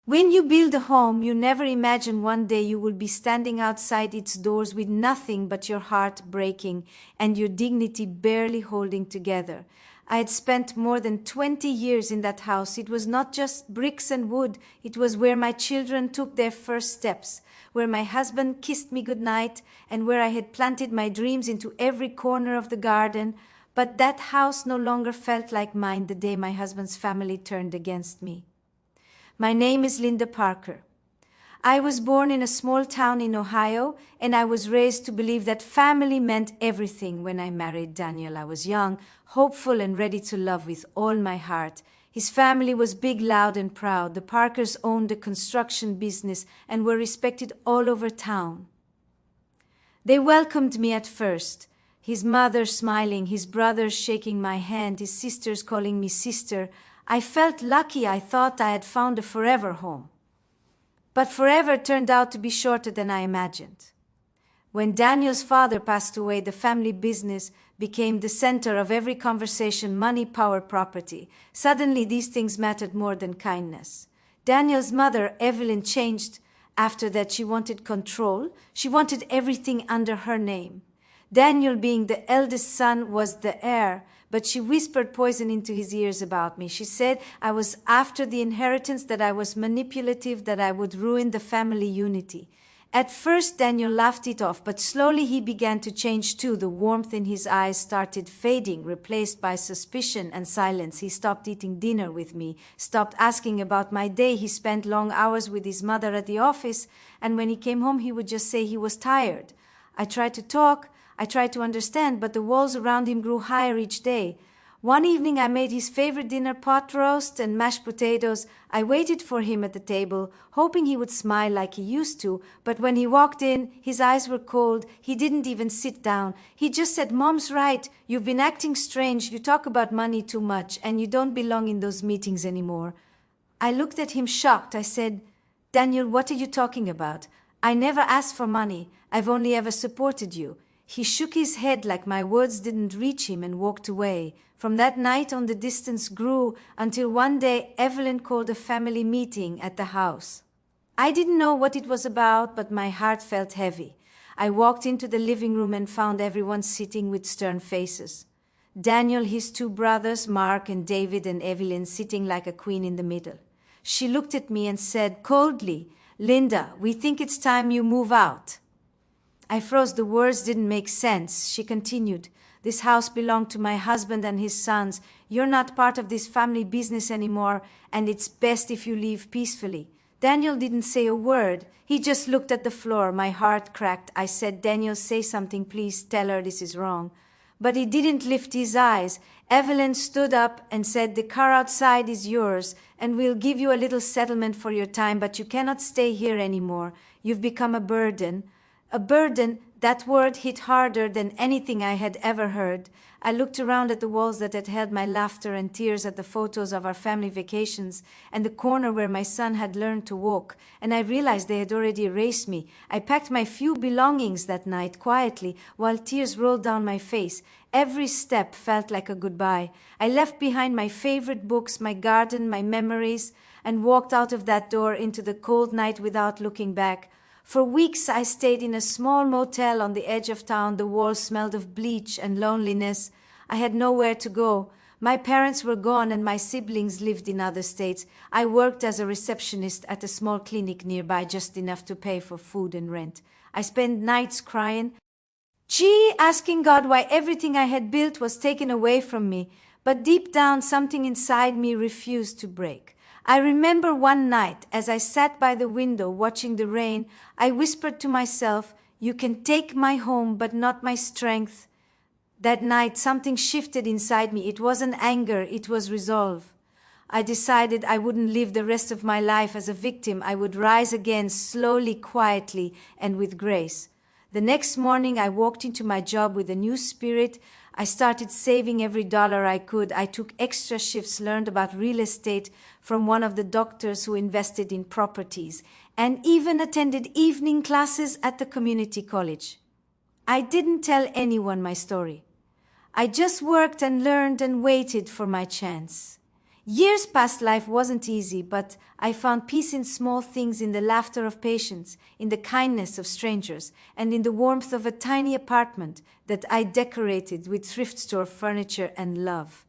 When you build a home, you never imagine one day you will be standing outside its doors with nothing but your heart breaking and your dignity barely holding together. I had spent more than 20 years in that house. It was not just bricks and wood. It was where my children took their first steps, where my husband kissed me goodnight, and where I had planted my dreams into every corner of the garden. But that house no longer felt like mine the day my husband's family turned against me. My name is Linda Parker. I was born in a small town in Ohio, and I was raised to believe that family meant everything. When I married Daniel, I was young, hopeful, and ready to love with all my heart. His family was big, loud, and proud. The Parkers owned a construction business and were respected all over town. They welcomed me at first, his mother smiling, his brothers shaking my hand, his sisters calling me sister. I felt lucky. I thought I had found a forever home. But forever turned out to be shorter than I imagined. When Daniel's father passed away, the family business became the center of every conversation: money, power, property. Suddenly, these things mattered more than kindness. Daniel's mother, Evelyn, changed. After that, she wanted control. She wanted everything under her name. Daniel, being the eldest son, was the heir, but she whispered poison into his ears about me. She said I was after the inheritance, that I was manipulative, that I would ruin the family unity. At first, Daniel laughed it off, but slowly he began to change too. The warmth in his eyes started fading, replaced by suspicion and silence. He stopped eating dinner with me, stopped asking about my day. He spent long hours with his mother at the office, and when he came home, he would just say he was tired. I tried to talk. I tried to understand, but the walls around him grew higher each day. One evening I made his favorite dinner, pot roast and mashed potatoes. I waited for him at the table, hoping he would smile like he used to, but when he walked in, his eyes were cold. He didn't even sit down. He just said, "Mom's right. You've been acting strange. You talk about money too much, and you don't belong in those meetings anymore." I looked at him shocked. I said, "Daniel, what are you talking about? I never asked for money. I've only ever supported you." He shook his head like my words didn't reach him and walked away. From that night on, the distance grew until one day Evelyn called a family meeting at the house. I didn't know what it was about, but my heart felt heavy. I walked into the living room and found everyone sitting with stern faces. Daniel, his two brothers, Mark and David, and Evelyn sitting like a queen in the middle. She looked at me and said coldly, "Linda, we think it's time you move out." I froze. The words didn't make sense. She continued, "This house belonged to my husband and his sons. You're not part of this family business anymore, and it's best if you leave peacefully." Daniel didn't say a word. He just looked at the floor. My heart cracked. I said, "Daniel, say something, please. Tell her this is wrong." But he didn't lift his eyes. Evelyn stood up and said, "The car outside is yours, and we'll give you a little settlement for your time, but you cannot stay here anymore. You've become a burden." A burden, that word hit harder than anything I had ever heard. I looked around at the walls that had held my laughter and tears, at the photos of our family vacations, and the corner where my son had learned to walk, and I realized they had already erased me. I packed my few belongings that night quietly, while tears rolled down my face. Every step felt like a goodbye. I left behind my favorite books, my garden, my memories, and walked out of that door into the cold night without looking back. For weeks I stayed in a small motel on the edge of town. The walls smelled of bleach and loneliness. I had nowhere to go. My parents were gone and my siblings lived in other states. I worked as a receptionist at a small clinic nearby, just enough to pay for food and rent. I spent nights crying, asking God why everything I had built was taken away from me. But deep down, something inside me refused to break. I remember one night, as I sat by the window watching the rain, I whispered to myself, "You can take my home, but not my strength." That night, something shifted inside me. It wasn't anger, it was resolve. I decided I wouldn't live the rest of my life as a victim. I would rise again, slowly, quietly, and with grace. The next morning, I walked into my job with a new spirit. I started saving every dollar I could. I took extra shifts, learned about real estate from one of the doctors who invested in properties, and even attended evening classes at the community college. I didn't tell anyone my story. I just worked and learned and waited for my chance. Years past life wasn't easy, but I found peace in small things, in the laughter of patients, in the kindness of strangers, and in the warmth of a tiny apartment that I decorated with thrift store furniture and love.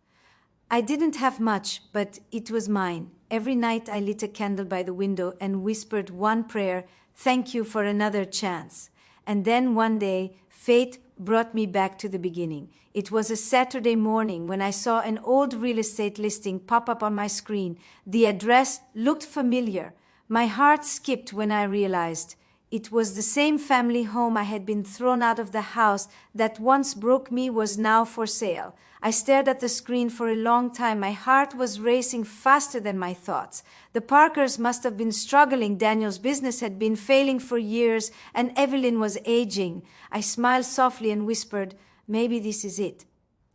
I didn't have much, but it was mine. Every night I lit a candle by the window and whispered one prayer, "Thank you for another chance." And then one day, fate brought me back to the beginning. It was a Saturday morning when I saw an old real estate listing pop up on my screen. The address looked familiar. My heart skipped when I realized it was the same family home I had been thrown out of the house that once broke me was now for sale. I stared at the screen for a long time. My heart was racing faster than my thoughts. The Parkers must have been struggling. Daniel's business had been failing for years, and Evelyn was aging. I smiled softly and whispered, "Maybe this is it."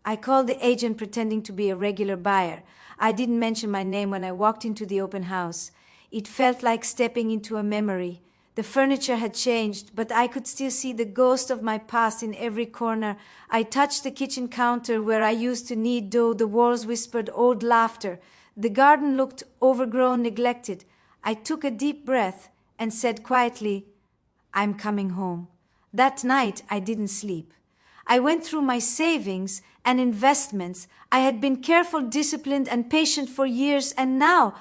I called the agent pretending to be a regular buyer. I didn't mention my name when I walked into the open house. It felt like stepping into a memory. The furniture had changed, but I could still see the ghost of my past in every corner. I touched the kitchen counter where I used to knead dough. The walls whispered old laughter. The garden looked overgrown, neglected. I took a deep breath and said quietly, "I'm coming home." That night, I didn't sleep. I went through my savings and investments. I had been careful, disciplined, and patient for years, and now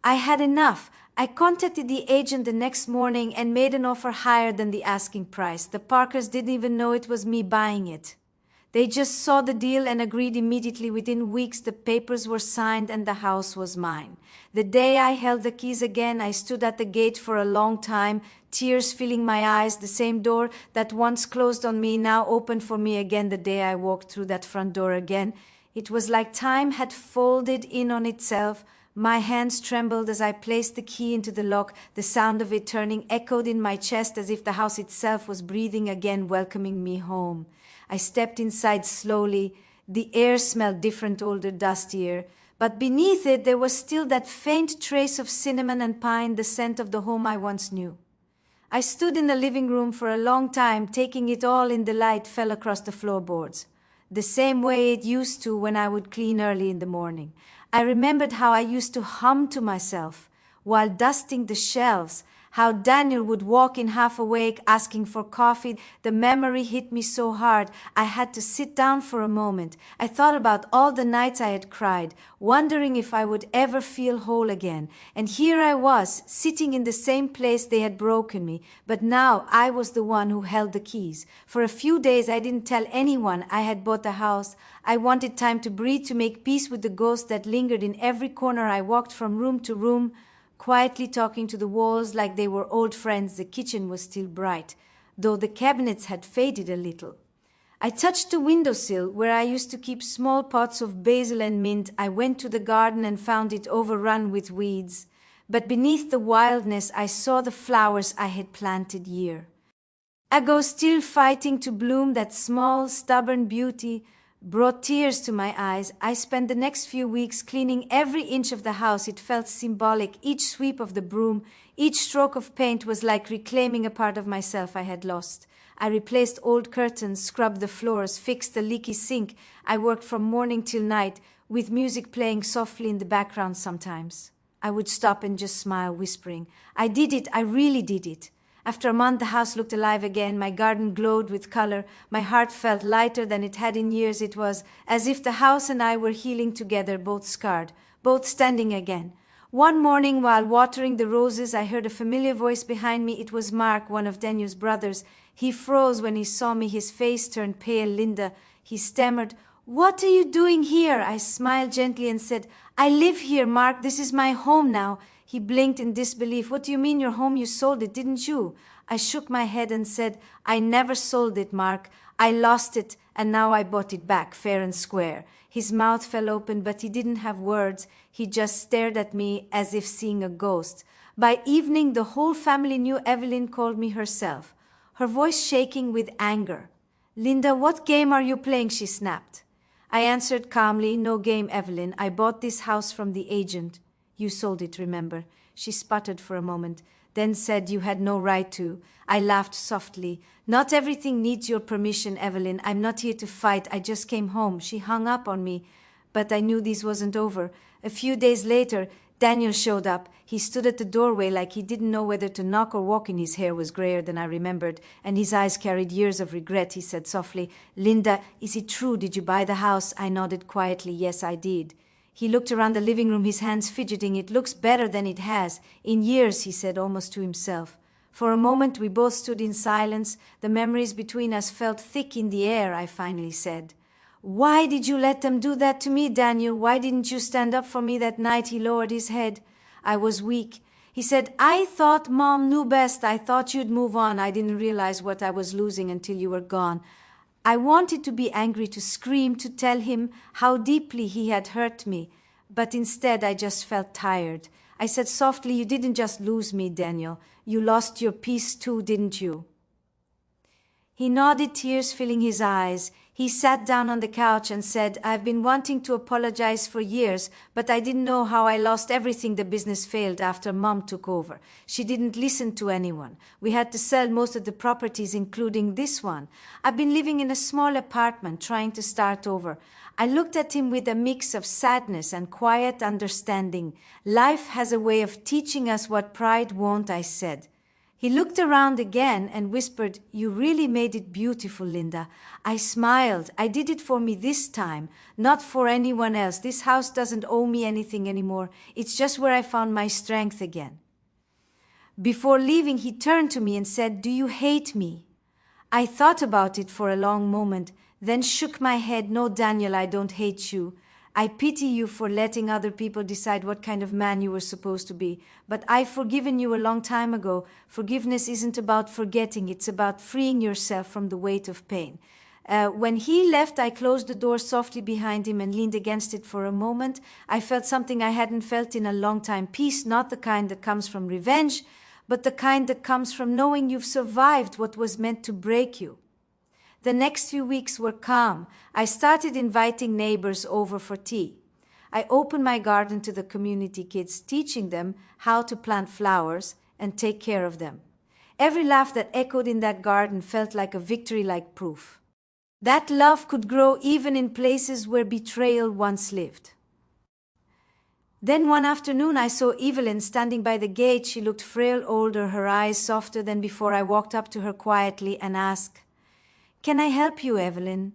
I had enough. I contacted the agent the next morning and made an offer higher than the asking price. The Parkers didn't even know it was me buying it. They just saw the deal and agreed immediately. Within weeks, the papers were signed and the house was mine. The day I held the keys again, I stood at the gate for a long time, tears filling my eyes. The same door that once closed on me now opened for me again the day I walked through that front door again. It was like time had folded in on itself. My hands trembled as I placed the key into the lock. The sound of it turning echoed in my chest as if the house itself was breathing again, welcoming me home. I stepped inside slowly. The air smelled different, older, dustier. But beneath it, there was still that faint trace of cinnamon and pine, the scent of the home I once knew. I stood in the living room for a long time, taking it all in. The light fell across the floorboards, the same way it used to when I would clean early in the morning. I remembered how I used to hum to myself while dusting the shelves, how Daniel would walk in half awake asking for coffee. The memory hit me so hard I had to sit down for a moment. I thought about all the nights I had cried, wondering if I would ever feel whole again. And here I was, sitting in the same place they had broken me, but now I was the one who held the keys. For a few days I didn't tell anyone I had bought the house. I wanted time to breathe, to make peace with the ghost that lingered in every corner. I walked from room to room, quietly talking to the walls like they were old friends. The kitchen was still bright, though the cabinets had faded a little. I touched the windowsill where I used to keep small pots of basil and mint. I went to the garden and found it overrun with weeds. But beneath the wildness, I saw the flowers I had planted years ago, still fighting to bloom. That small, stubborn beauty brought tears to my eyes. I spent the next few weeks cleaning every inch of the house. It felt symbolic. Each sweep of the broom, each stroke of paint was like reclaiming a part of myself I had lost. I replaced old curtains, scrubbed the floors, fixed the leaky sink. I worked from morning till night, with music playing softly in the background sometimes. I would stop and just smile, whispering, "I did it, I really did it." After a month, the house looked alive again. My garden glowed with color. My heart felt lighter than it had in years. It was as if the house and I were healing together, both scarred, both standing again. One morning, while watering the roses, I heard a familiar voice behind me. It was Mark, one of Daniel's brothers. He froze when he saw me. His face turned pale. "Linda," he stammered, "what are you doing here?" I smiled gently and said, "I live here, Mark. This is my home now." He blinked in disbelief. "What do you mean your home? You sold it, didn't you?" I shook my head and said, "I never sold it, Mark. I lost it, and now I bought it back, fair and square." His mouth fell open, but he didn't have words. He just stared at me as if seeing a ghost. By evening, the whole family knew Evelyn called me herself, her voice shaking with anger. "Linda, what game are you playing?" she snapped. I answered calmly, "No game, Evelyn. I bought this house from the agent." "You sold it, remember?" She sputtered for a moment, then said, "You had no right to." I laughed softly. "Not everything needs your permission, Evelyn. I'm not here to fight. I just came home." She hung up on me, but I knew this wasn't over. A few days later, Daniel showed up. He stood at the doorway like he didn't know whether to knock or walk in. His hair was grayer than I remembered, and his eyes carried years of regret. He said softly, "Linda, is it true? Did you buy the house?" I nodded quietly. "Yes, I did." He looked around the living room, his hands fidgeting. "It looks better than it has in years," he said, almost to himself. For a moment we both stood in silence. The memories between us felt thick in the air. I finally said, "Why did you let them do that to me, Daniel? Why didn't you stand up for me that night?" He lowered his head. I was weak. He said, "I thought Mom knew best. I thought you'd move on. I didn't realize what I was losing until you were gone." I wanted to be angry, to scream, to tell him how deeply he had hurt me, but instead I just felt tired. I said softly, "You didn't just lose me, Daniel. You lost your peace too, didn't you?" He nodded, tears filling his eyes. He sat down on the couch and said, "I've been wanting to apologize for years, but I didn't know how I lost everything. The business failed after Mom took over. She didn't listen to anyone. We had to sell most of the properties, including this one. I've been living in a small apartment, trying to start over." I looked at him with a mix of sadness and quiet understanding. "Life has a way of teaching us what pride won't," I said. He looked around again and whispered, "You really made it beautiful, Linda." I smiled. "I did it for me this time, not for anyone else. This house doesn't owe me anything anymore. It's just where I found my strength again." Before leaving, he turned to me and said, "Do you hate me?" I thought about it for a long moment, then shook my head. "No, Daniel, I don't hate you. I pity you for letting other people decide what kind of man you were supposed to be. But I've forgiven you a long time ago. Forgiveness isn't about forgetting. It's about freeing yourself from the weight of pain." When he left, I closed the door softly behind him and leaned against it for a moment. I felt something I hadn't felt in a long time. Peace, not the kind that comes from revenge, but the kind that comes from knowing you've survived what was meant to break you. The next few weeks were calm. I started inviting neighbors over for tea. I opened my garden to the community kids, teaching them how to plant flowers and take care of them. Every laugh that echoed in that garden felt like a victory, like proof that love could grow even in places where betrayal once lived. Then one afternoon I saw Evelyn standing by the gate. She looked frail, older, her eyes softer than before. I walked up to her quietly and asked, "Can I help you, Evelyn?"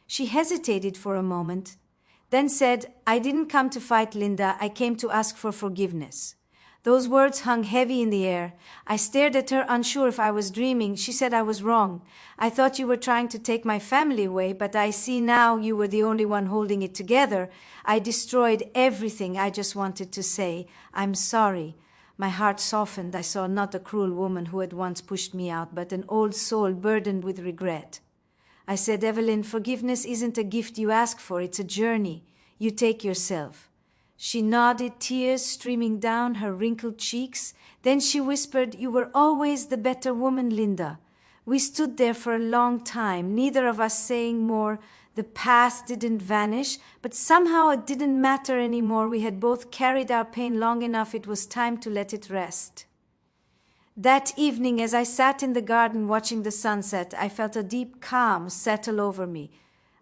She hesitated for a moment, then said, "I didn't come to fight, Linda. I came to ask for forgiveness." Those words hung heavy in the air. I stared at her, unsure if I was dreaming. She said, "I was wrong. I thought you were trying to take my family away, but I see now you were the only one holding it together. I destroyed everything. I just wanted to say, I'm sorry." My heart softened. I saw not a cruel woman who had once pushed me out, but an old soul burdened with regret. I said, "Evelyn, forgiveness isn't a gift you ask for. It's a journey you take yourself." She nodded, tears streaming down her wrinkled cheeks. Then she whispered, "You were always the better woman, Linda." We stood there for a long time, neither of us saying more. The past didn't vanish, but somehow it didn't matter anymore. We had both carried our pain long enough. It was time to let it rest. That evening, as I sat in the garden watching the sunset, I felt a deep calm settle over me.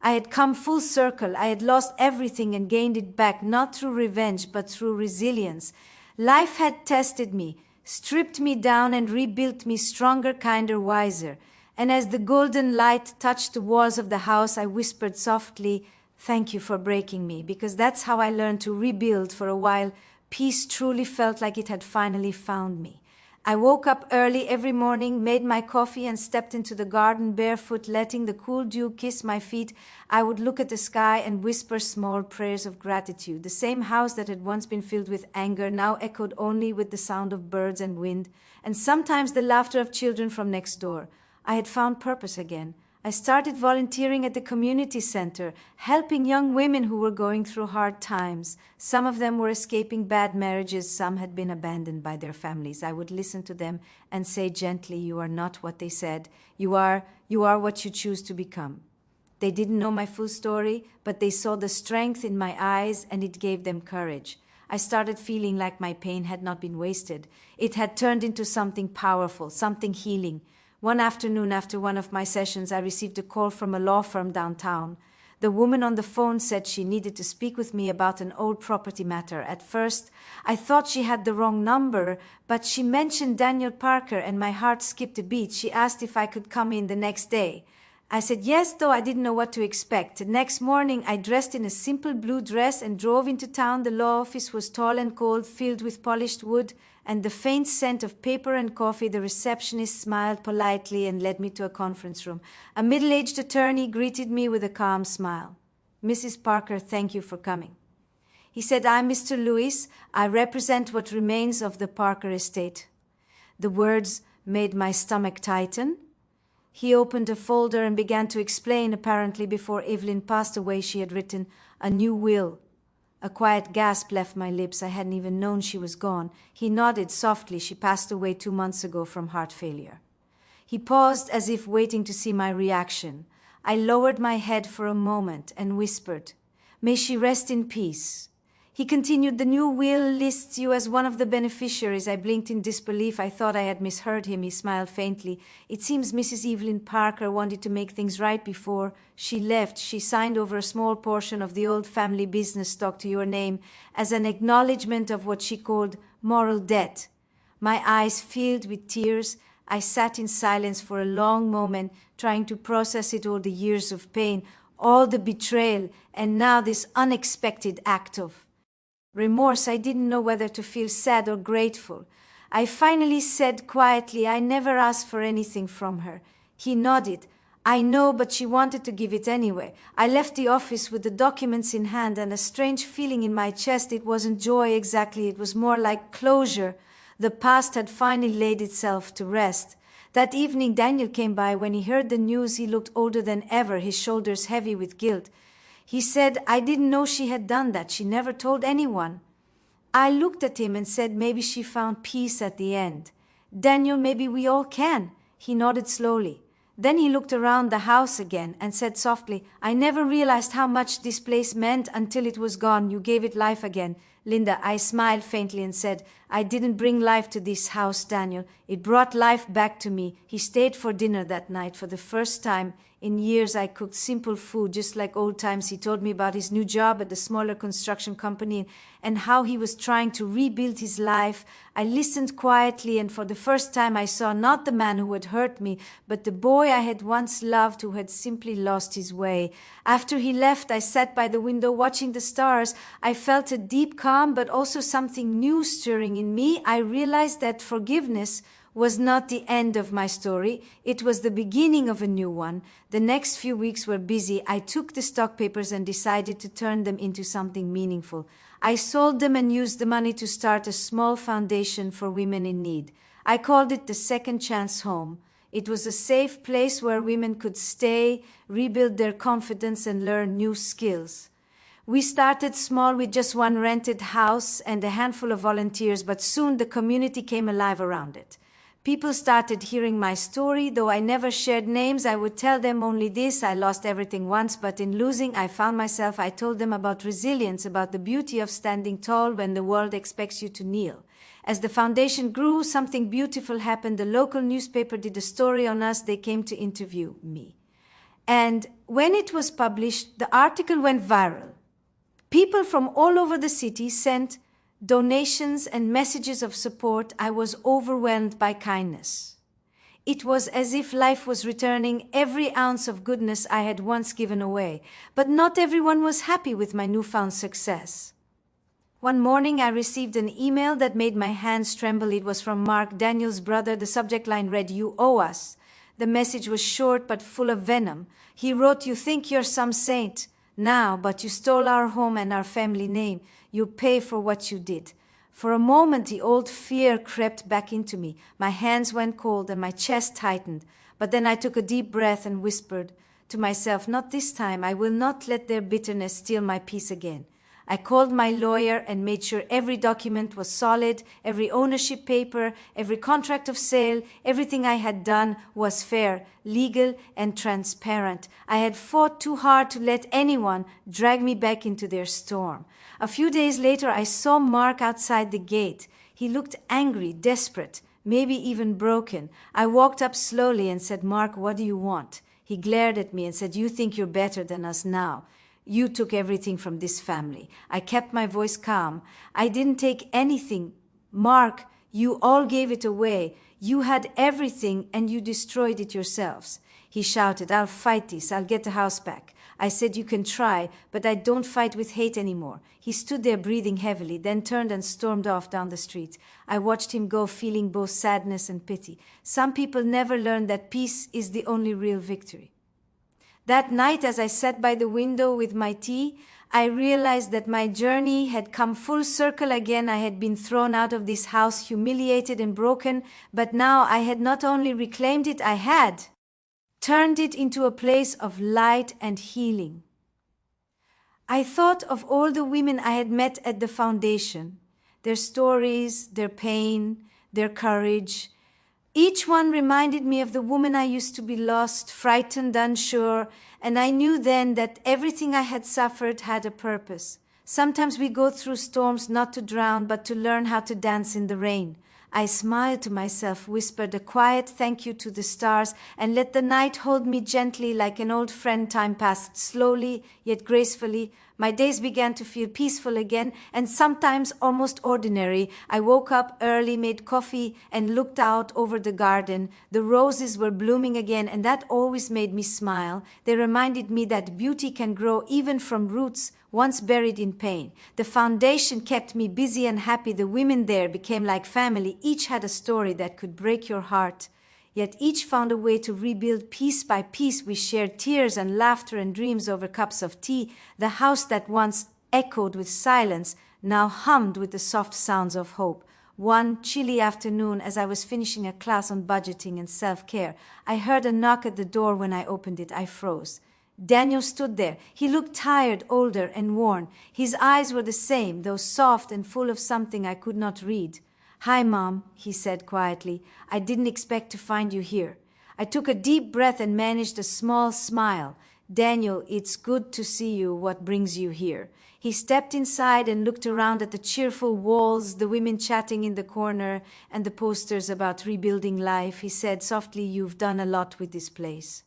I had come full circle. I had lost everything and gained it back, not through revenge, but through resilience. Life had tested me, stripped me down, and rebuilt me stronger, kinder, wiser. And as the golden light touched the walls of the house, I whispered softly, "Thank you for breaking me," because that's how I learned to rebuild. For a while, peace truly felt like it had finally found me. I woke up early every morning, made my coffee, and stepped into the garden barefoot, letting the cool dew kiss my feet. I would look at the sky and whisper small prayers of gratitude. The same house that had once been filled with anger now echoed only with the sound of birds and wind, and sometimes the laughter of children from next door. I had found purpose again. I started volunteering at the community center, helping young women who were going through hard times. Some of them were escaping bad marriages. Some had been abandoned by their families. I would listen to them and say gently, "You are not what they said. You are what you choose to become." They didn't know my full story, but they saw the strength in my eyes, and it gave them courage. I started feeling like my pain had not been wasted. It had turned into something powerful, something healing. One afternoon after one of my sessions, I received a call from a law firm downtown. The woman on the phone said she needed to speak with me about an old property matter. At first, I thought she had the wrong number, but she mentioned Daniel Parker and my heart skipped a beat. She asked if I could come in the next day. I said yes, though I didn't know what to expect. The next morning, I dressed in a simple blue dress and drove into town. The law office was tall and cold, filled with polished wood and the faint scent of paper and coffee. The receptionist smiled politely and led me to a conference room. A middle-aged attorney greeted me with a calm smile. "Mrs. Parker, thank you for coming." He said, "I'm Mr. Lewis. I represent what remains of the Parker estate." The words made my stomach tighten. He opened a folder and began to explain. Apparently, before Evelyn passed away, she had written a new will. A quiet gasp left my lips. I hadn't even known she was gone. He nodded softly. She passed away 2 months ago from heart failure. He paused as if waiting to see my reaction. I lowered my head for a moment and whispered, "May she rest in peace." He continued, "The new will lists you as one of the beneficiaries." I blinked in disbelief. I thought I had misheard him. He smiled faintly. "It seems Mrs. Evelyn Parker wanted to make things right before she left. She signed over a small portion of the old family business stock to your name as an acknowledgement of what she called moral debt." My eyes filled with tears. I sat in silence for a long moment, trying to process it all, the years of pain, all the betrayal, and now this unexpected act of remorse. I didn't know whether to feel sad or grateful. I finally said quietly, "I never asked for anything from her." He nodded. "I know, but she wanted to give it anyway." I left the office with the documents in hand and a strange feeling in my chest. It wasn't joy exactly. It was more like closure. The past had finally laid itself to rest. That evening, Daniel came by. When he heard the news, he looked older than ever, his shoulders heavy with guilt. He said, "I didn't know she had done that. She never told anyone." I looked at him and said, "Maybe she found peace at the end." "Daniel, maybe we all can." He nodded slowly. Then he looked around the house again and said softly, "I never realized how much this place meant until it was gone. You gave it life again." "Linda," I smiled faintly and said, "I didn't bring life to this house, Daniel. It brought life back to me." He stayed for dinner that night. For the first time in years, I cooked simple food, just like old times. He told me about his new job at the smaller construction company and how he was trying to rebuild his life. I listened quietly, and for the first time I saw not the man who had hurt me, but the boy I had once loved who had simply lost his way. After he left, I sat by the window watching the stars. I felt a deep calm, but also something new stirring in me. I realized that forgiveness was not the end of my story. It was the beginning of a new one. The next few weeks were busy. I took the stock papers and decided to turn them into something meaningful. I sold them and used the money to start a small foundation for women in need. I called it the Second Chance Home. It was a safe place where women could stay, rebuild their confidence, and learn new skills. We started small with just one rented house and a handful of volunteers, but soon the community came alive around it. People started hearing my story. Though I never shared names, I would tell them only this: I lost everything once, but in losing, I found myself. I told them about resilience, about the beauty of standing tall when the world expects you to kneel. As the foundation grew, something beautiful happened. The local newspaper did a story on us. They came to interview me. And when it was published, the article went viral. People from all over the city sent donations and messages of support. I was overwhelmed by kindness. It was as if life was returning every ounce of goodness I had once given away. But not everyone was happy with my newfound success. One morning I received an email that made my hands tremble. It was from Mark, Daniel's brother. The subject line read, "You owe us." The message was short but full of venom. He wrote, "You think you're some saint now, but you stole our home and our family name. You pay for what you did." For a moment, the old fear crept back into me. My hands went cold and my chest tightened. But then I took a deep breath and whispered to myself, "Not this time. I will not let their bitterness steal my peace again." I called my lawyer and made sure every document was solid, every ownership paper, every contract of sale, everything I had done was fair, legal, and transparent. I had fought too hard to let anyone drag me back into their storm. A few days later, I saw Mark outside the gate. He looked angry, desperate, maybe even broken. I walked up slowly and said, "Mark, what do you want?" He glared at me and said, "You think you're better than us now. You took everything from this family." I kept my voice calm. "I didn't take anything. Mark, you all gave it away. You had everything and you destroyed it yourselves." He shouted, "I'll fight this. I'll get the house back." I said, "You can try, but I don't fight with hate anymore." He stood there breathing heavily, then turned and stormed off down the street. I watched him go, feeling both sadness and pity. Some people never learn that peace is the only real victory. That night, as I sat by the window with my tea, I realized that my journey had come full circle again. I had been thrown out of this house, humiliated and broken, but now I had not only reclaimed it, I had turned it into a place of light and healing. I thought of all the women I had met at the foundation, their stories, their pain, their courage. Each one reminded me of the woman I used to be, lost, frightened, unsure, and I knew then that everything I had suffered had a purpose. Sometimes we go through storms not to drown, but to learn how to dance in the rain. I smiled to myself, whispered a quiet thank you to the stars, and let the night hold me gently like an old friend. Time passed slowly, yet gracefully. My days began to feel peaceful again, and sometimes almost ordinary. I woke up early, made coffee, and looked out over the garden. The roses were blooming again, and that always made me smile. They reminded me that beauty can grow even from roots once buried in pain. The foundation kept me busy and happy. The women there became like family. Each had a story that could break your heart. Yet each found a way to rebuild piece by piece. We shared tears and laughter and dreams over cups of tea. The house that once echoed with silence now hummed with the soft sounds of hope. One chilly afternoon, as I was finishing a class on budgeting and self-care, I heard a knock at the door. When I opened it, I froze. Daniel stood there. He looked tired, older, and worn. His eyes were the same, though soft and full of something I could not read. "Hi, Mom," he said quietly. "I didn't expect to find you here." I took a deep breath and managed a small smile. "Daniel, it's good to see you. What brings you here?" He stepped inside and looked around at the cheerful walls, the women chatting in the corner, and the posters about rebuilding life. He said softly, "You've done a lot with this place."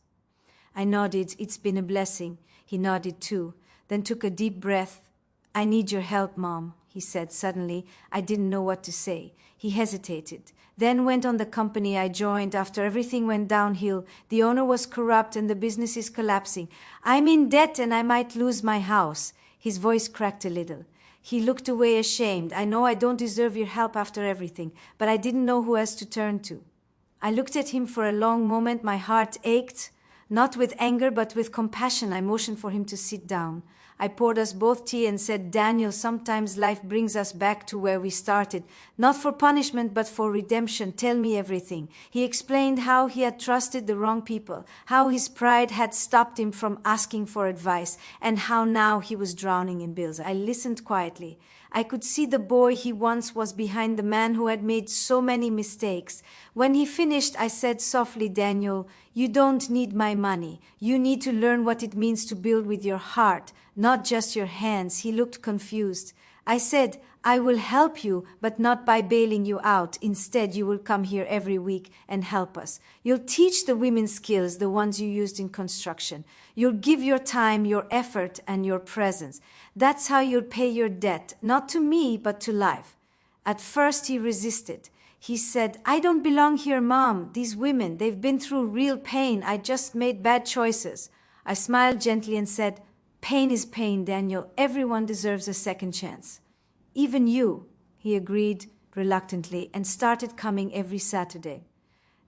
I nodded. "It's been a blessing." He nodded too, then took a deep breath. "I need your help, Mom," he said suddenly. I didn't know what to say. He hesitated, then went on the company I joined after everything went downhill. The owner was corrupt and the business is collapsing. "I'm in debt and I might lose my house." His voice cracked a little. He looked away ashamed. "I know I don't deserve your help after everything, but I didn't know who else to turn to." I looked at him for a long moment. My heart ached. Not with anger, but with compassion. I motioned for him to sit down. I poured us both tea and said, "Daniel, sometimes life brings us back to where we started. Not for punishment, but for redemption. Tell me everything." He explained how he had trusted the wrong people, how his pride had stopped him from asking for advice, and how now he was drowning in bills. I listened quietly. I could see the boy he once was behind the man who had made so many mistakes. When he finished, I said softly, "Daniel, you don't need my money. You need to learn what it means to build with your heart, not just your hands." He looked confused. I said, "I will help you, but not by bailing you out. Instead, you will come here every week and help us. You'll teach the women skills, the ones you used in construction. You'll give your time, your effort, and your presence. That's how you'll pay your debt, not to me, but to life." At first, he resisted. He said, "I don't belong here, Mom. These women, they've been through real pain. I just made bad choices." I smiled gently and said, "Pain is pain, Daniel. Everyone deserves a second chance. Even you." He agreed reluctantly and started coming every Saturday.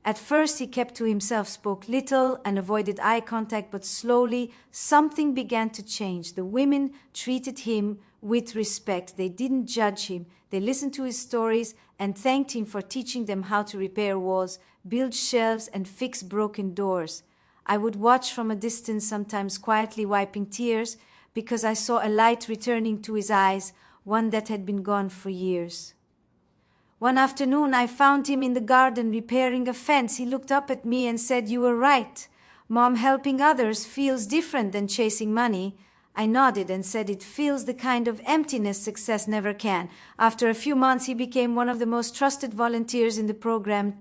At first he kept to himself, spoke little, and avoided eye contact, but slowly something began to change. The women treated him with respect. They didn't judge him. They listened to his stories and thanked him for teaching them how to repair walls, build shelves, and fix broken doors. I would watch from a distance, sometimes quietly wiping tears, because I saw a light returning to his eyes, one that had been gone for years. One afternoon, I found him in the garden repairing a fence. He looked up at me and said, "You were right. Mom, helping others feels different than chasing money." I nodded and said, "It feels the kind of emptiness success never can." After a few months, he became one of the most trusted volunteers in the program.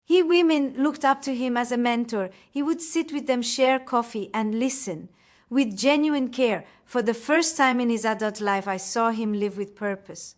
He He women looked up to him as a mentor. He would sit with them, share coffee, and listen with genuine care. For the first time in his adult life, I saw him live with purpose.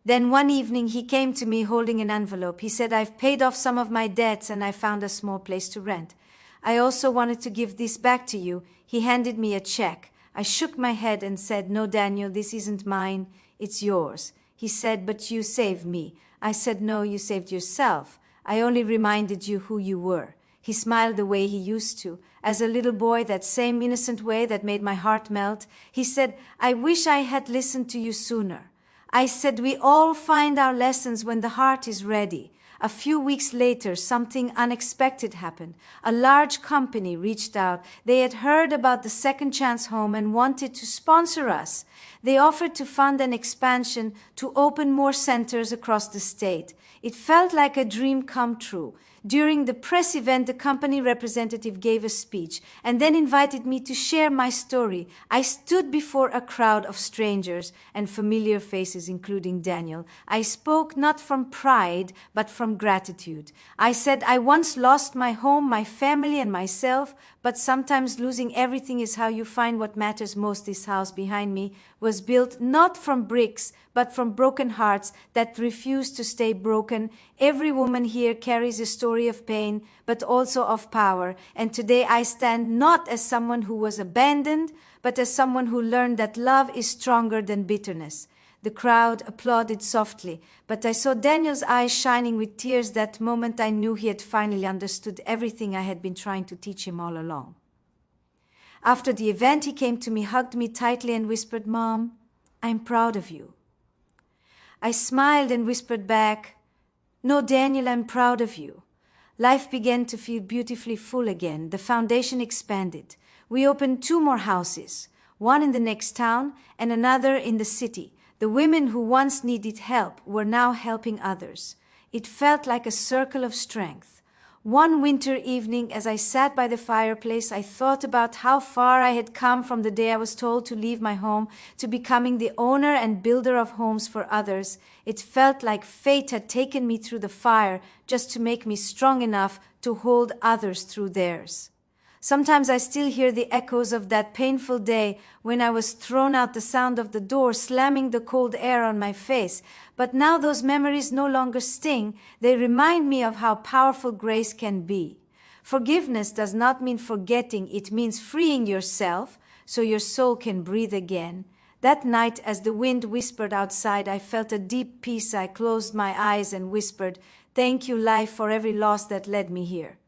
Then one evening, he came to me holding an envelope. He said, I've paid off some of my debts and I found a small place to rent. I also wanted to give this back to you. He handed me a check. I shook my head and said, no, Daniel, this isn't mine. It's yours. He said, but you saved me. I said, no, you saved yourself. I only reminded you who you were. He smiled the way he used to. As a little boy, that same innocent way that made my heart melt. He said, I wish I had listened to you sooner. I said, we all find our lessons when the heart is ready. A few weeks later, something unexpected happened. A large company reached out. They had heard about the Second Chance Home and wanted to sponsor us. They offered to fund an expansion to open more centers across the state. It felt like a dream come true. During the press event, the company representative gave a speech and then invited me to share my story. I stood before a crowd of strangers and familiar faces, including Daniel. I spoke not from pride, but from gratitude. I said, I once lost my home, my family, and myself, but sometimes losing everything is how you find what matters most. This house behind me was built not from bricks, but from broken hearts that refuse to stay broken. Every woman here carries a story of pain, but also of power. And today I stand not as someone who was abandoned, but as someone who learned that love is stronger than bitterness. The crowd applauded softly, but I saw Daniel's eyes shining with tears. That moment I knew he had finally understood everything I had been trying to teach him all along. After the event, he came to me, hugged me tightly, and whispered, Mom, I'm proud of you. I smiled and whispered back, no, Daniel, I'm proud of you. Life began to feel beautifully full again. The foundation expanded. We opened 2 more houses, one in the next town and another in the city. The women who once needed help were now helping others. It felt like a circle of strength. One winter evening, as I sat by the fireplace, I thought about how far I had come from the day I was told to leave my home to becoming the owner and builder of homes for others. It felt like fate had taken me through the fire just to make me strong enough to hold others through theirs. Sometimes I still hear the echoes of that painful day when I was thrown out the sound of the door slamming the cold air on my face. But now those memories no longer sting. They remind me of how powerful grace can be. Forgiveness does not mean forgetting. It means freeing yourself so your soul can breathe again. That night, as the wind whispered outside, I felt a deep peace. I closed my eyes and whispered, thank you, life, for every loss that led me here.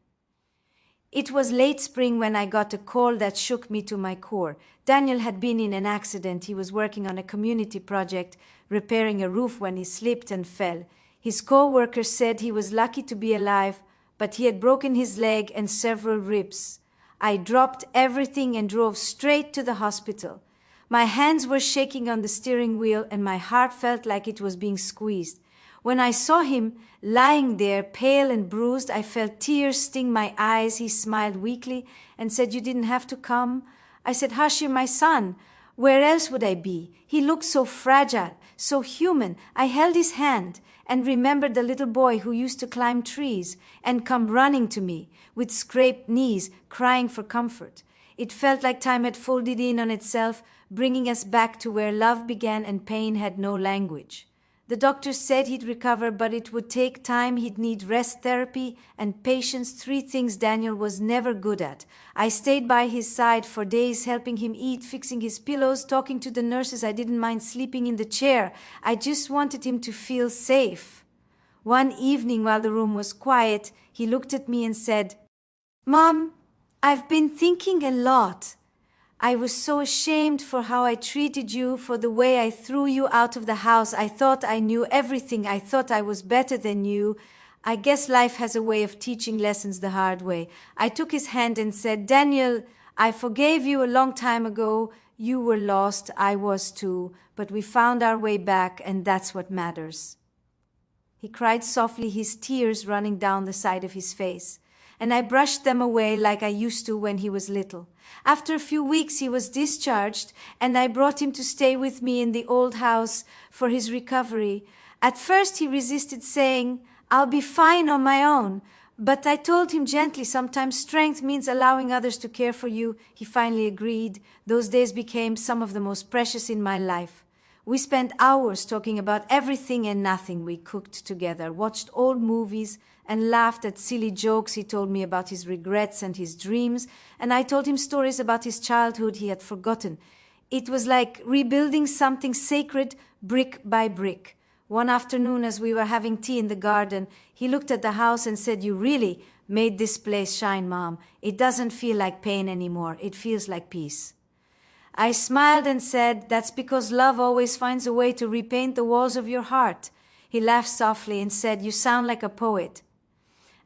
It was late spring when I got a call that shook me to my core. Daniel had been in an accident. He was working on a community project, repairing a roof when he slipped and fell. His co-worker said he was lucky to be alive, but he had broken his leg and several ribs. I dropped everything and drove straight to the hospital. My hands were shaking on the steering wheel and my heart felt like it was being squeezed. When I saw him lying there, pale and bruised, I felt tears sting my eyes. He smiled weakly and said, you didn't have to come. I said, hush, you're my son. Where else would I be? He looked so fragile, so human. I held his hand and remembered the little boy who used to climb trees and come running to me with scraped knees, crying for comfort. It felt like time had folded in on itself, bringing us back to where love began and pain had no language. The doctor said he'd recover, but it would take time. He'd need rest therapy and patience, 3 things Daniel was never good at. I stayed by his side for days, helping him eat, fixing his pillows, talking to the nurses. I didn't mind sleeping in the chair. I just wanted him to feel safe. One evening, while the room was quiet, he looked at me and said, Mom, I've been thinking a lot. I was so ashamed for how I treated you, for the way I threw you out of the house. I thought I knew everything. I thought I was better than you. I guess life has a way of teaching lessons the hard way. I took his hand and said, Daniel, I forgave you a long time ago. You were lost. I was too. But we found our way back, and that's what matters. He cried softly, his tears running down the side of his face. And I brushed them away like I used to when he was little. After a few weeks, he was discharged, and I brought him to stay with me in the old house for his recovery. At first, he resisted saying, I'll be fine on my own. But I told him gently, sometimes strength means allowing others to care for you. He finally agreed. Those days became some of the most precious in my life. We spent hours talking about everything and nothing. We cooked together, watched old movies, and laughed at silly jokes. He told me about his regrets and his dreams, and I told him stories about his childhood he had forgotten. It was like rebuilding something sacred brick by brick. One afternoon, as we were having tea in the garden, he looked at the house and said, "You really made this place shine, Mom. It doesn't feel like pain anymore. It feels like peace." I smiled and said, "That's because love always finds a way to repaint the walls of your heart." He laughed softly and said, "You sound like a poet."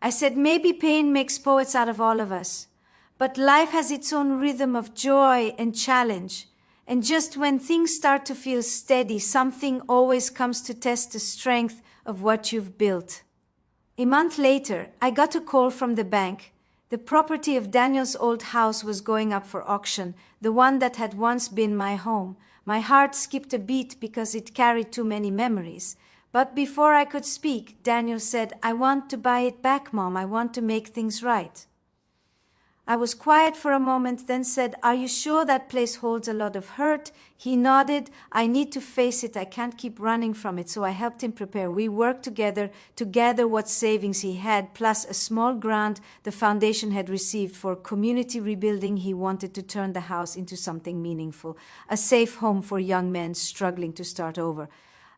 I said, "Maybe pain makes poets out of all of us. But life has its own rhythm of joy and challenge. And just when things start to feel steady, something always comes to test the strength of what you've built." A month later, I got a call from the bank. The property of Daniel's old house was going up for auction, the one that had once been my home. My heart skipped a beat because it carried too many memories. But before I could speak, Daniel said, "I want to buy it back, Mom. I want to make things right." I was quiet for a moment, then said, "Are you sure that place holds a lot of hurt?" He nodded. "I need to face it. I can't keep running from it." So I helped him prepare. We worked together to gather what savings he had, plus a small grant the foundation had received for community rebuilding. He wanted to turn the house into something meaningful, a safe home for young men struggling to start over.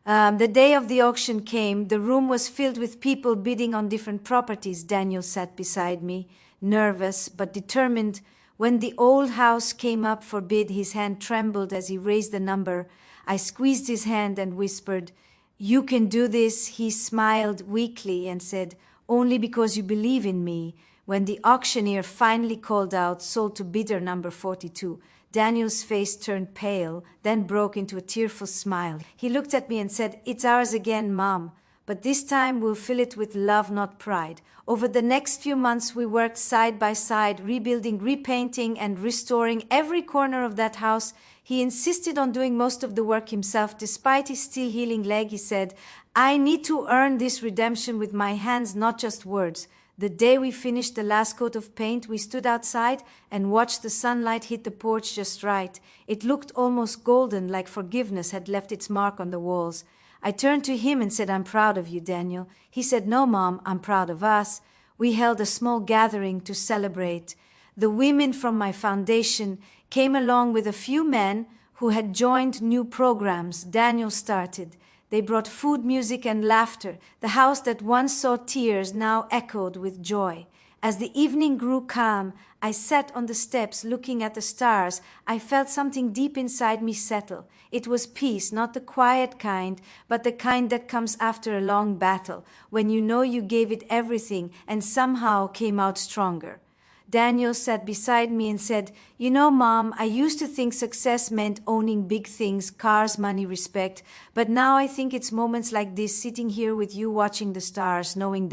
The day of the auction came. The room was filled with people bidding on different properties. Daniel sat beside me, nervous but determined. When the old house came up for bid, his hand trembled as he raised the number. I squeezed his hand and whispered, "You can do this." He smiled weakly and said, "Only because you believe in me." When the auctioneer finally called out, "Sold to bidder number 42, Daniel's face turned pale, then broke into a tearful smile. He looked at me and said, "It's ours again, Mom. But this time we'll fill it with love, not pride." Over the next few months, we worked side by side, rebuilding, repainting, and restoring every corner of that house. He insisted on doing most of the work himself. Despite his still healing leg, he said, "I need to earn this redemption with my hands, not just words." The day we finished the last coat of paint, we stood outside and watched the sunlight hit the porch just right. It looked almost golden, like forgiveness had left its mark on the walls. I turned to him and said, "I'm proud of you, Daniel." He said, "No, Mom, I'm proud of us." We held a small gathering to celebrate. The women from my foundation came along with a few men who had joined new programs Daniel started. They brought food, music, and laughter. The house that once saw tears now echoed with joy. As the evening grew calm, I sat on the steps looking at the stars. I felt something deep inside me settle. It was peace, not the quiet kind, but the kind that comes after a long battle, when you know you gave it everything and somehow came out stronger. Daniel sat beside me and said, "You know, Mom, I used to think success meant owning big things, cars, money, respect. But now I think it's moments like this, sitting here with you watching the stars, knowing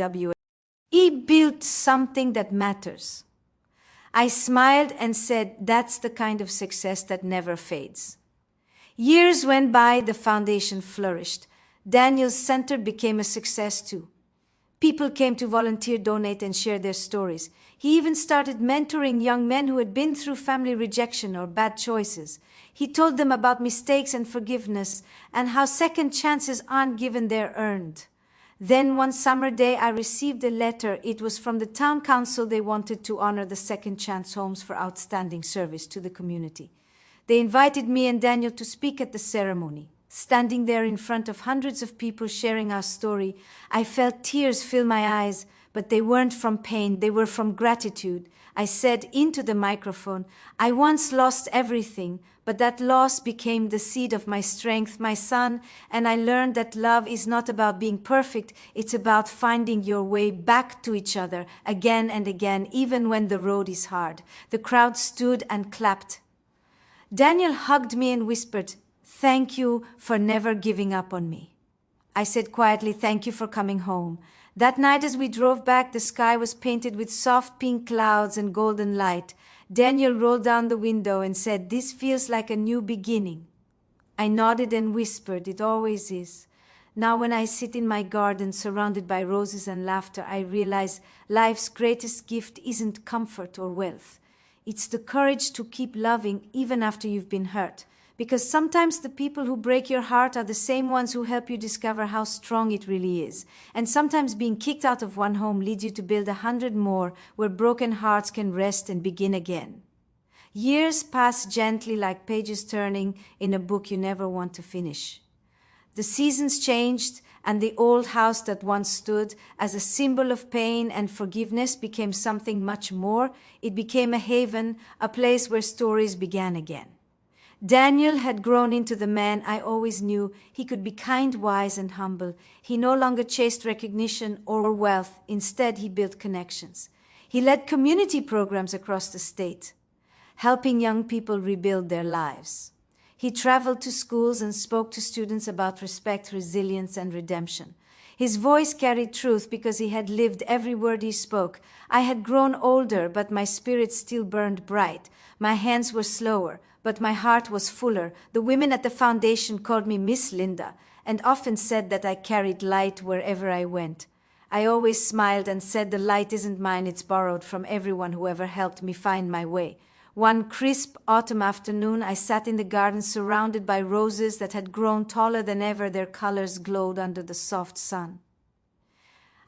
he built something that matters." I smiled and said, "That's the kind of success that never fades." Years went by, the foundation flourished. Daniel's center became a success too. People came to volunteer, donate, and share their stories. He even started mentoring young men who had been through family rejection or bad choices. He told them about mistakes and forgiveness and how second chances aren't given, they're earned. Then one summer day, I received a letter. It was from the town council. They wanted to honor the second chance homes for outstanding service to the community. They invited me and Daniel to speak at the ceremony. Standing there in front of hundreds of people sharing our story, I felt tears fill my eyes, but they weren't from pain, they were from gratitude. I said into the microphone, "I once lost everything, but that loss became the seed of my strength, my son, and I learned that love is not about being perfect, it's about finding your way back to each other again and again, even when the road is hard." The crowd stood and clapped. Daniel hugged me and whispered, "Thank you for never giving up on me." I said quietly, "Thank you for coming home." That night as we drove back, the sky was painted with soft pink clouds and golden light. Daniel rolled down the window and said, "This feels like a new beginning." I nodded and whispered, "It always is." Now, when I sit in my garden surrounded by roses and laughter, I realize life's greatest gift isn't comfort or wealth. It's the courage to keep loving even after you've been hurt. Because sometimes the people who break your heart are the same ones who help you discover how strong it really is. And sometimes being kicked out of one home leads you to build 100 more where broken hearts can rest and begin again. Years pass gently like pages turning in a book you never want to finish. The seasons changed, and the old house that once stood as a symbol of pain and forgiveness became something much more. It became a haven, a place where stories began again. Daniel had grown into the man I always knew. He could be kind, wise, and humble. He no longer chased recognition or wealth. Instead, he built connections. He led community programs across the state, helping young people rebuild their lives. He traveled to schools and spoke to students about respect, resilience, and redemption. His voice carried truth because he had lived every word he spoke. I had grown older, but my spirit still burned bright. My hands were slower, but my heart was fuller. The women at the foundation called me Miss Linda and often said that I carried light wherever I went. I always smiled and said the light isn't mine, it's borrowed from everyone who ever helped me find my way. One crisp autumn afternoon, I sat in the garden surrounded by roses that had grown taller than ever. Their colors glowed under the soft sun.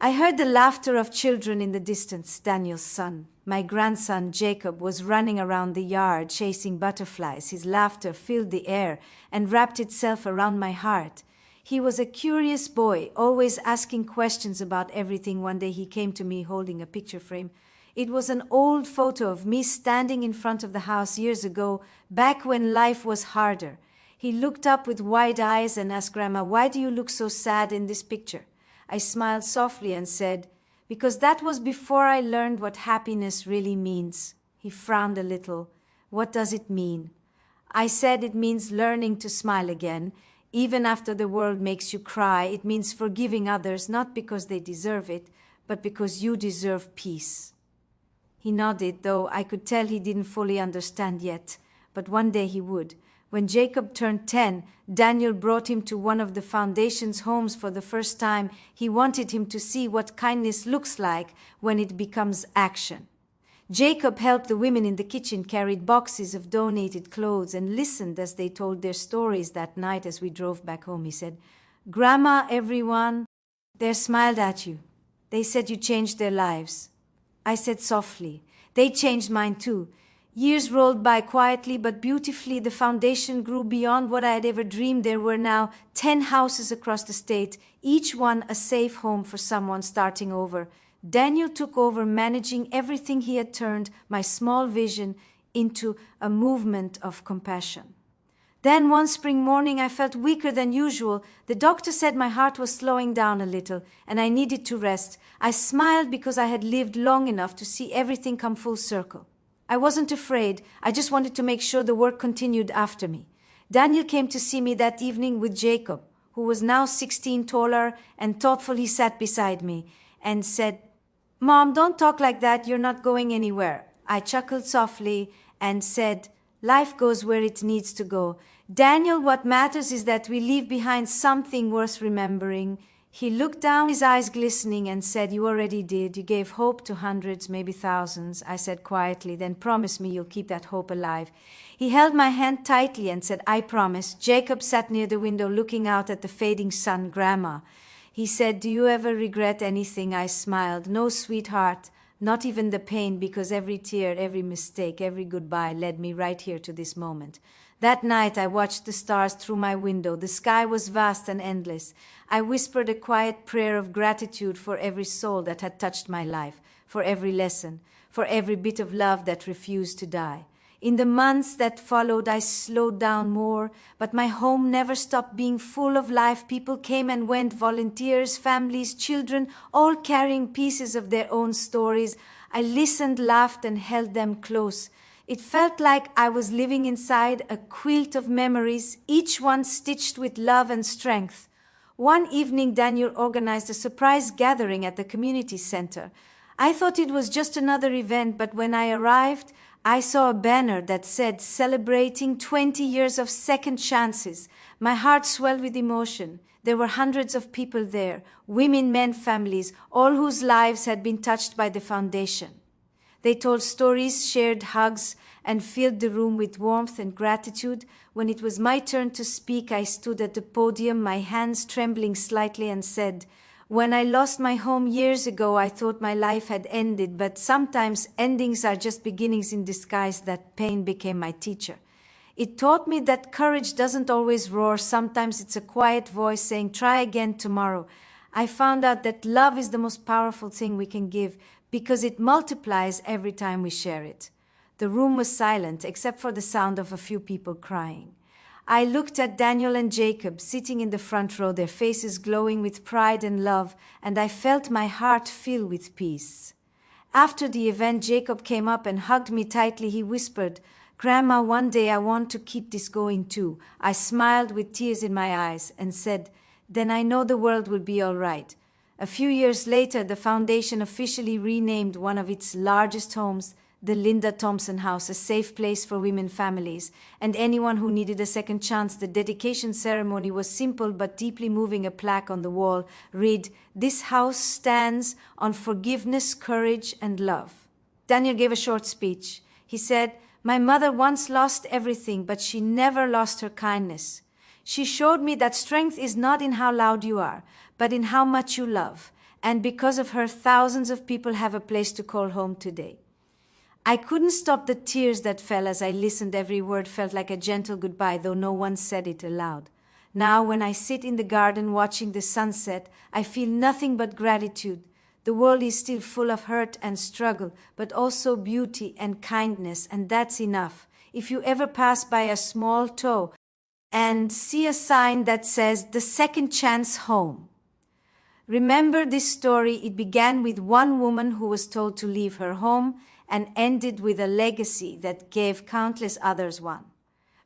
I heard the laughter of children in the distance. Daniel's son, my grandson Jacob, was running around the yard chasing butterflies. His laughter filled the air and wrapped itself around my heart. He was a curious boy, always asking questions about everything. One day he came to me holding a picture frame. It was an old photo of me standing in front of the house years ago, back when life was harder. He looked up with wide eyes and asked Grandma, "Why do you look so sad in this picture?" I smiled softly and said, "Because that was before I learned what happiness really means." He frowned a little. "What does it mean?" I said, "It means learning to smile again. Even after the world makes you cry, it means forgiving others, not because they deserve it, but because you deserve peace." He nodded, though I could tell he didn't fully understand yet, but one day he would. When Jacob turned 10, Daniel brought him to one of the foundation's homes for the first time. He wanted him to see what kindness looks like when it becomes action. Jacob helped the women in the kitchen, carried boxes of donated clothes, and listened as they told their stories. That night as we drove back home, he said, "Grandma, everyone, they smiled at you. They said you changed their lives." I said softly, "They changed mine too." Years rolled by quietly but beautifully. The foundation grew beyond what I had ever dreamed. There were now 10 houses across the state, each one a safe home for someone starting over. Daniel took over managing everything. He had turned my small vision into a movement of compassion. Then one spring morning I felt weaker than usual. The doctor said my heart was slowing down a little and I needed to rest. I smiled because I had lived long enough to see everything come full circle. I wasn't afraid. I just wanted to make sure the work continued after me. Daniel came to see me that evening with Jacob, who was now 16, taller and thoughtful. He sat beside me and said, "Mom, don't talk like that. You're not going anywhere." I chuckled softly and said, "Life goes where it needs to go. Daniel, what matters is that we leave behind something worth remembering." He looked down, his eyes glistening, and said, "You already did. You gave hope to hundreds, maybe thousands." I said quietly, "Then promise me you'll keep that hope alive." He held my hand tightly and said, "I promise." Jacob sat near the window looking out at the fading sun. "Grandma," he said, "do you ever regret anything?" I smiled. "No, sweetheart. Not even the pain, because every tear, every mistake, every goodbye led me right here to this moment." That night I watched the stars through my window. The sky was vast and endless. I whispered a quiet prayer of gratitude for every soul that had touched my life, for every lesson, for every bit of love that refused to die. In the months that followed, I slowed down more, but my home never stopped being full of life. People came and went, volunteers, families, children, all carrying pieces of their own stories. I listened, laughed, and held them close. It felt like I was living inside a quilt of memories, each one stitched with love and strength. One evening, Daniel organized a surprise gathering at the community center. I thought it was just another event, but when I arrived, I saw a banner that said, "Celebrating 20 years of second chances." My heart swelled with emotion. There were hundreds of people there, women, men, families, all whose lives had been touched by the foundation. They told stories, shared hugs, and filled the room with warmth and gratitude. When it was my turn to speak, I stood at the podium, my hands trembling slightly, and said, "When I lost my home years ago, I thought my life had ended, but sometimes endings are just beginnings in disguise. That pain became my teacher. It taught me that courage doesn't always roar. Sometimes it's a quiet voice saying, 'Try again tomorrow.' I found out that love is the most powerful thing we can give because it multiplies every time we share it." The room was silent except for the sound of a few people crying. I looked at Daniel and Jacob sitting in the front row, their faces glowing with pride and love, and I felt my heart fill with peace. After the event, Jacob came up and hugged me tightly. He whispered, "Grandma, one day I want to keep this going too." I smiled with tears in my eyes and said, "Then I know the world will be all right." A few years later, the foundation officially renamed one of its largest homes the Linda Thompson House, a safe place for women families and anyone who needed a second chance. The dedication ceremony was simple but deeply moving. A plaque on the wall read, "This house stands on forgiveness, courage, and love." Daniel gave a short speech. He said, "My mother once lost everything, but she never lost her kindness. She showed me that strength is not in how loud you are, but in how much you love. And because of her, thousands of people have a place to call home today." I couldn't stop the tears that fell as I listened. Every word felt like a gentle goodbye, though no one said it aloud. Now, when I sit in the garden watching the sunset, I feel nothing but gratitude. The world is still full of hurt and struggle, but also beauty and kindness, and that's enough. If you ever pass by a small toe and see a sign that says "The Second Chance Home," remember this story. It began with one woman who was told to leave her home and ended with a legacy that gave countless others one.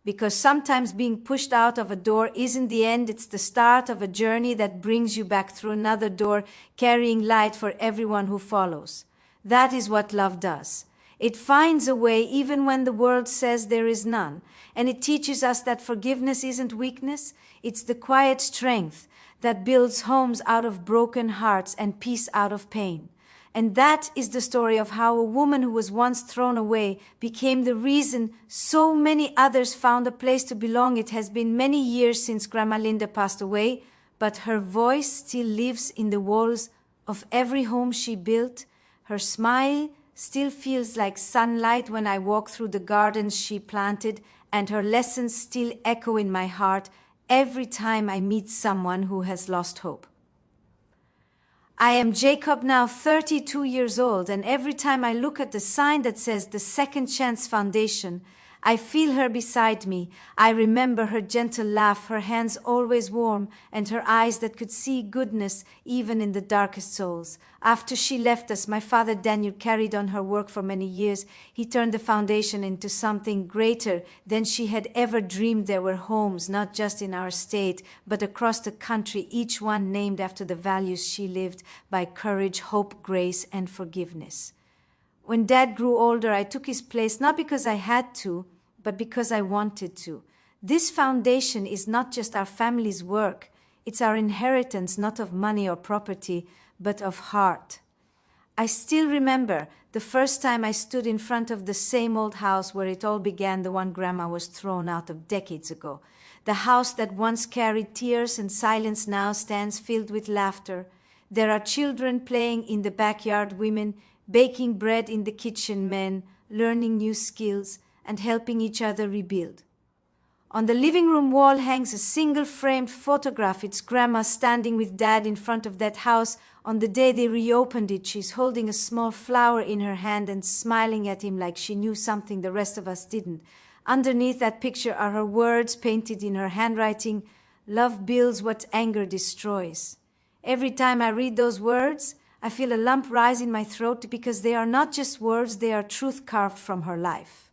Because sometimes being pushed out of a door isn't the end, it's the start of a journey that brings you back through another door, carrying light for everyone who follows. That is what love does. It finds a way even when the world says there is none, and it teaches us that forgiveness isn't weakness, it's the quiet strength that builds homes out of broken hearts and peace out of pain. And that is the story of how a woman who was once thrown away became the reason so many others found a place to belong. It has been many years since Grandma Linda passed away, but her voice still lives in the walls of every home she built. Her smile still feels like sunlight when I walk through the gardens she planted, and her lessons still echo in my heart every time I meet someone who has lost hope. I am Jacob, now 32 years old, and every time I look at the sign that says the Second Chance Foundation, I feel her beside me. I remember her gentle laugh, her hands always warm, and her eyes that could see goodness even in the darkest souls. After she left us, my father Daniel carried on her work for many years. He turned the foundation into something greater than she had ever dreamed. There were homes, not just in our state, but across the country, each one named after the values she lived by: courage, hope, grace, and forgiveness. When Dad grew older, I took his place, not because I had to, but because I wanted to. This foundation is not just our family's work. It's our inheritance, not of money or property, but of heart. I still remember the first time I stood in front of the same old house where it all began, the one Grandma was thrown out of decades ago. The house that once carried tears and silence now stands filled with laughter. There are children playing in the backyard, women baking bread in the kitchen, men learning new skills and helping each other rebuild. On the living room wall hangs a single framed photograph. It's Grandma standing with Dad in front of that house. On the day they reopened it, she's holding a small flower in her hand and smiling at him like she knew something the rest of us didn't. Underneath that picture are her words painted in her handwriting: "Love builds what anger destroys." Every time I read those words, I feel a lump rise in my throat, because they are not just words, they are truth carved from her life.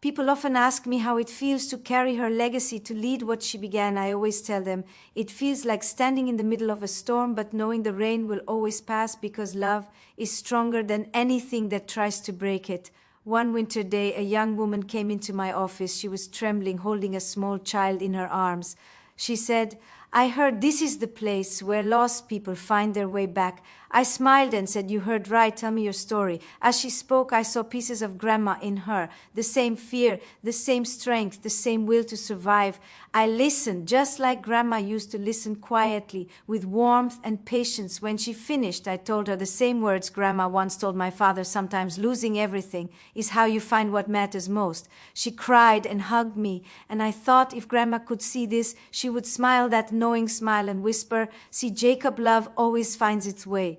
People often ask me how it feels to carry her legacy, to lead what she began. I always tell them it feels like standing in the middle of a storm, but knowing the rain will always pass, because love is stronger than anything that tries to break it. One winter day, a young woman came into my office. She was trembling, holding a small child in her arms. She said, I heard this is the place where lost people find their way back. I smiled and said, you heard right, tell me your story. As she spoke, I saw pieces of Grandma in her, the same fear, the same strength, the same will to survive. I listened, just like Grandma used to listen quietly, with warmth and patience. When she finished, I told her the same words Grandma once told my father, sometimes losing everything is how you find what matters most. She cried and hugged me, and I thought if Grandma could see this, she would smile that knowing smile and whisper, see, Jacob, love always finds its way.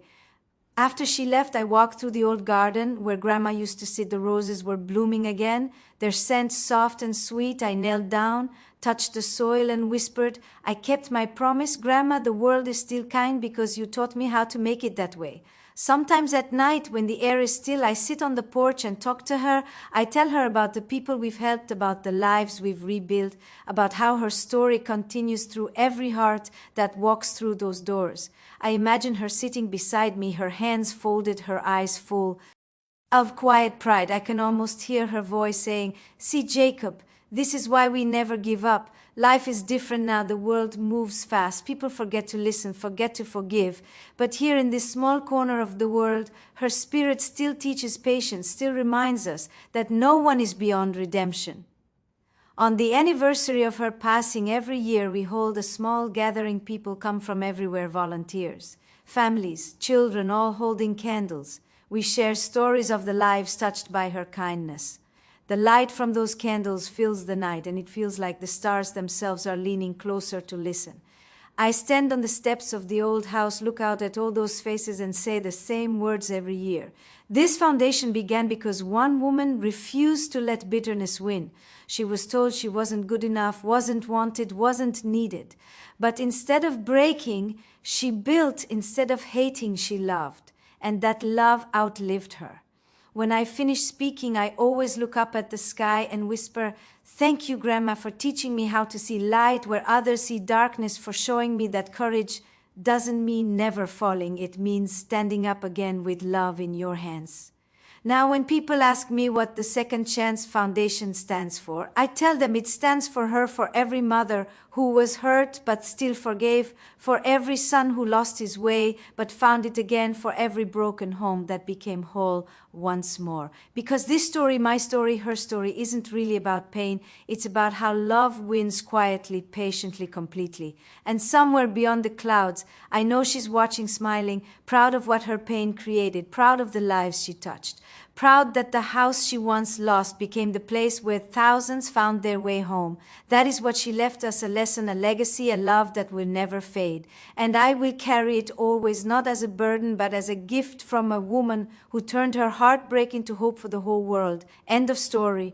After she left, I walked through the old garden where Grandma used to sit. The roses were blooming again, their scent soft and sweet. I knelt down, touched the soil and whispered, I kept my promise, Grandma, the world is still kind because you taught me how to make it that way. Sometimes at night, when the air is still, I sit on the porch and talk to her. I tell her about the people we've helped, about the lives we've rebuilt, about how her story continues through every heart that walks through those doors. I imagine her sitting beside me, her hands folded, her eyes full of quiet pride. I can almost hear her voice saying, see, Jacob, this is why we never give up. Life is different now. The world moves fast. People forget to listen, forget to forgive. But here in this small corner of the world, her spirit still teaches patience, still reminds us that no one is beyond redemption. On the anniversary of her passing, every year we hold a small gathering. People come from everywhere, volunteers, families, children, all holding candles. We share stories of the lives touched by her kindness. The light from those candles fills the night, and it feels like the stars themselves are leaning closer to listen. I stand on the steps of the old house, look out at all those faces, and say the same words every year. This foundation began because one woman refused to let bitterness win. She was told she wasn't good enough, wasn't wanted, wasn't needed. But instead of breaking, she built. Instead of hating, she loved. And that love outlived her. When I finish speaking, I always look up at the sky and whisper, thank you, Grandma, for teaching me how to see light where others see darkness, for showing me that courage doesn't mean never falling. It means standing up again with love in your hands. Now, when people ask me what the Second Chance Foundation stands for, I tell them it stands for her, for every mother who was hurt but still forgave, for every son who lost his way but found it again, for every broken home that became whole once more. Because this story, my story, her story, isn't really about pain. It's about how love wins quietly, patiently, completely. And somewhere beyond the clouds, I know she's watching, smiling, proud of what her pain created, proud of the lives she touched. Proud that the house she once lost became the place where thousands found their way home. That is what she left us, a lesson, a legacy, a love that will never fade. And I will carry it always, not as a burden, but as a gift from a woman who turned her heartbreak into hope for the whole world. End of story.